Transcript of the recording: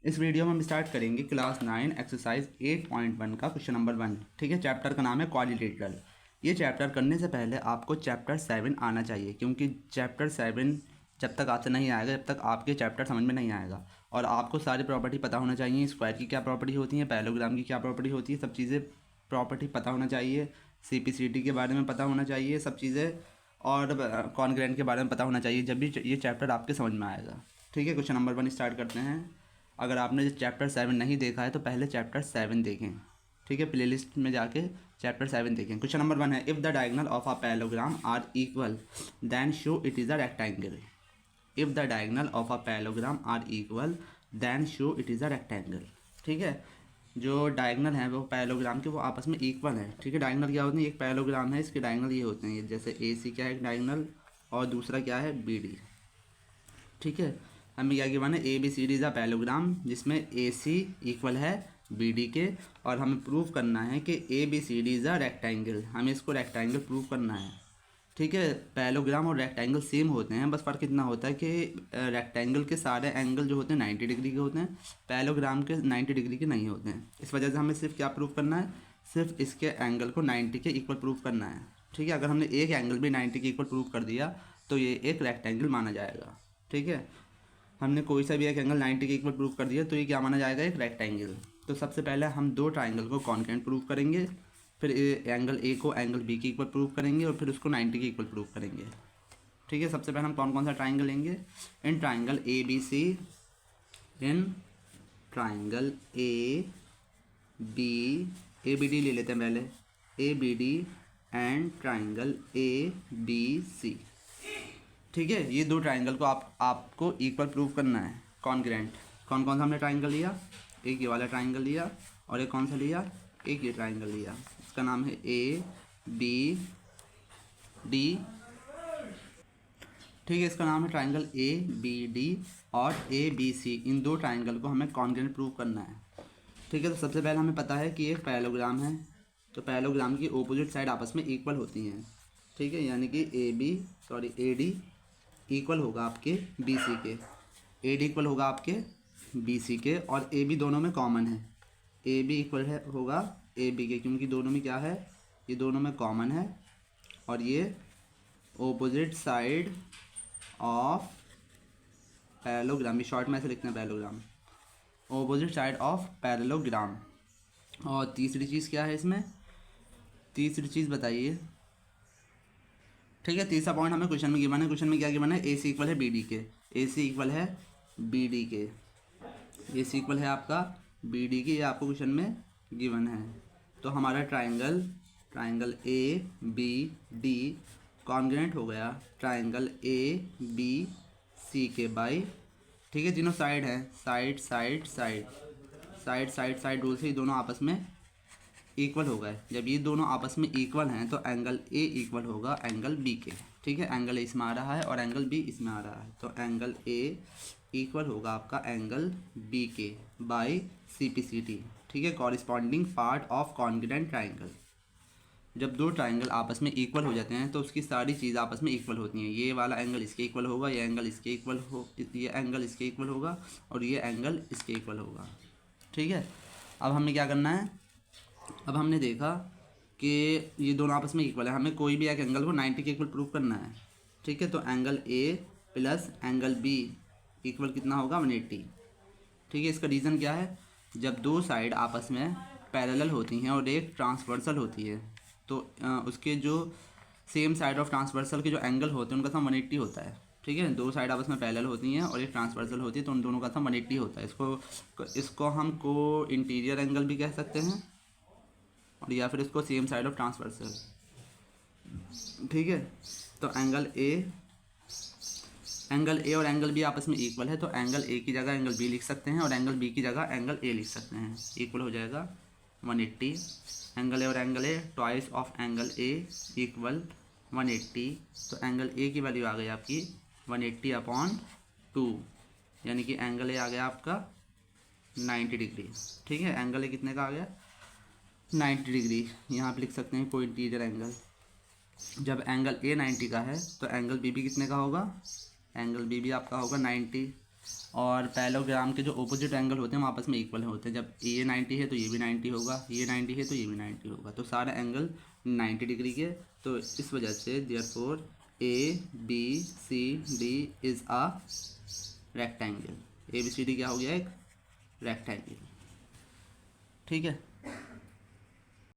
इस वीडियो में हम स्टार्ट करेंगे क्लास 9 एक्सरसाइज 8.1 का क्वेश्चन नंबर 1। ठीक है, चैप्टर का नाम है क्वाड्रिलेटरल। ये चैप्टर करने से पहले आपको चैप्टर 7 आना चाहिए, क्योंकि चैप्टर 7 जब तक आपसे नहीं आएगा जब तक आपके चैप्टर समझ में नहीं आएगा। और आपको सारी प्रॉपर्टी पता होना चाहिए, स्क्वायर की क्या प्रॉपर्टी होती है, पैरेललोग्राम की क्या प्रॉपर्टी होती है, सब चीज़ें प्रॉपर्टी पता होना चाहिए, CPCT के बारे में पता होना चाहिए सब चीज़ें, और कॉन्ग्रेंट के बारे में पता होना चाहिए, जब भी ये चैप्टर आपके समझ में आएगा। ठीक है, क्वेश्चन नंबर 1 स्टार्ट करते हैं। अगर आपने चैप्टर 7 नहीं देखा है तो पहले चैप्टर 7 देखें। ठीक है, प्लेलिस्ट में जाके चैप्टर 7 देखें। क्वेश्चन नंबर 1 है, if the diagonal of a parallelogram are equal then show it is a rectangle. If the diagonal of a parallelogram are equal then show it is a rectangle. ठीक है, जो diagonal है वो parallelogram के वो आपस में इक्वल है। ठीक है, डायगोनल क्या होते हैं, एक पैरेललोग्राम है, इसके डायगोनल ये होते हैं, जैसे AC क्या है डायगोनल और दूसरा क्या है BD। ठीक है, हमें क्या गिवन है, ABCD इज़ अ पैरेललोग्राम जिसमें AC इक्वल है BD के, और हमें प्रूव करना है कि ABCD इज़ अ रेक्टेंगल। हमें इसको रेक्टेंगल प्रूव करना है। ठीक है, पैरेललोग्राम और रेक्टेंगल सेम होते हैं, बस फ़र्क इतना होता है कि रेक्टेंगल के सारे एंगल जो होते हैं 90 डिग्री के होते हैं, पैरेललोग्राम के 90 डिग्री के नहीं होते हैं। इस वजह से हमें सिर्फ क्या प्रूव करना है, सिर्फ इसके एंगल को 90 के इक्वल प्रूव करना है। ठीक है, अगर हमने एक एंगल भी 90 के इक्वल प्रूव कर दिया तो ये एक रेक्टेंगल माना जाएगा। ठीक है, हमने कोई सा भी एक एंगल 90 के इक्वल प्रूव कर दिया तो ये क्या माना जाएगा, एक रेक्टेंगल। तो सबसे पहले हम दो ट्राइंगल को कॉन्केंट प्रूव करेंगे, फिर एंगल A को एंगल B के इक्वल प्रूव करेंगे, और फिर उसको 90 के इक्वल प्रूव करेंगे। ठीक है, सबसे पहले हम कौन कौन सा ट्राइंगल लेंगे, in triangle ABC, in triangle ABD ले लेते हैं पहले, ABD एंड ट्राइंगल ABC। ठीक है, ये दो ट्राइंगल को आपको इक्वल प्रूव करना है, कॉन्ग्रेंट। कौन कौन सा हमने ट्राइंगल लिया, एक ये वाला ट्राइंगल लिया, और एक कौन सा लिया, एक ये ट्राइंगल लिया, इसका नाम है ABD। ठीक है, इसका नाम है ट्राइंगल ABD और ABC। इन दो ट्राइंगल को हमें कॉन्ग्रेंट प्रूव करना है। ठीक है, तो सबसे पहले हमें पता है कि ये पैरेललोग्राम है, तो पैरेललोग्राम की ऑपोजिट साइड आपस में इक्वल होती हैं। ठीक है, यानी कि AD इक्वल होगा आपके BC के, AD इक्वल होगा आपके BC के, और AB दोनों में कॉमन है, AB इक्वल है होगा AB के, क्योंकि दोनों में क्या है, ये दोनों में कॉमन है, और ये ऑपोजिट साइड ऑफ पैरेललोग्राम, ये शॉर्ट में ऐसे लिखते हैं parallelogram, opposite side of parallelogram. और तीसरी चीज़ क्या है इसमें, तीसरी चीज़ बताइए। ठीक है, तीसरा पॉइंट हमें क्वेश्चन में गिवन है, क्वेश्चन में क्या गिवन है, AC इक्वल है BD के, AC इक्वल है BD के, AC इक्वल है आपका BD के, ये आपको क्वेश्चन में गिवन है। तो हमारा ट्राइंगल ABD कॉन्ग्रेंट हो गया ट्राइंगल ABC के बाई। ठीक है, तीनों साइड है, साइड रूल से ये दोनों आपस में इक्वल हो गए। जब ये दोनों आपस में इक्वल हैं तो एंगल A इक्वल होगा एंगल B के। ठीक है, एंगल A इसमें आ रहा है और एंगल B इसमें आ रहा है, तो एंगल A इक्वल होगा आपका एंगल B के बाई CPCT। ठीक है, corresponding part of congruent triangle. जब दो ट्राइंगल आपस में इक्वल हो जाते हैं तो उसकी सारी चीज़ आपस में इक्वल होती हैं। ये वाला एंगल इसके इक्वल होगा, ये एंगल इसके इक्वल ये एंगल इसके इक्वल होगा, और ये एंगल इसके इक्वल होगा। ठीक है, अब हमें क्या करना है, अब हमने देखा कि ये दोनों आपस में इक्वल है, हमें कोई भी एक एंगल को 90 के इक्वल प्रूव करना है। ठीक है, तो angle A plus angle B equal कितना होगा, 180। ठीक है, इसका रीज़न क्या है, जब दो साइड आपस में पैरेलल होती हैं और एक ट्रांसवर्सल होती है तो उसके जो सेम साइड ऑफ ट्रांसवर्सल के जो एंगल होते हैं उनका सम 180 होता है। ठीक है, दो साइड आपस में पैरेलल होती हैं और एक ट्रांसवर्सल होती है तो उन दोनों का सम 180 होता है। इसको हम को इंटीरियर एंगल भी कह सकते हैं, और या फिर इसको सेम साइड ऑफ ट्रांसवर्सल। ठीक है, तो एंगल ए और एंगल बी आपस में इक्वल है, तो एंगल ए की जगह एंगल बी लिख सकते हैं और एंगल बी की जगह एंगल ए लिख सकते हैं। इक्वल हो जाएगा 180, एंगल ए और angle A twice of angle A equal 180, तो एंगल ए की वैल्यू आ गई आपकी 180/2, यानी कि एंगल ए आ गया आपका 90 डिग्री। ठीक है, एंगल ए कितने का आ गया, 90 डिग्री। यहाँ पे लिख सकते हैं कोई इंटीरियर एंगल। जब एंगल A 90 का है तो एंगल B भी कितने का होगा, एंगल B भी आपका होगा 90। और पैरेललोग्राम के जो ऑपोजिट एंगल होते हैं वो आपस में इक्वल होते हैं। जब ये 90 है तो ये भी 90 होगा, ये 90 है तो ये भी 90 होगा, तो सारा एंगल 90 डिग्री के। तो इस वजह से therefore ABCD is a rectangle. ABCD क्या हो गया, एक रेक्टेंगल। ठीक है।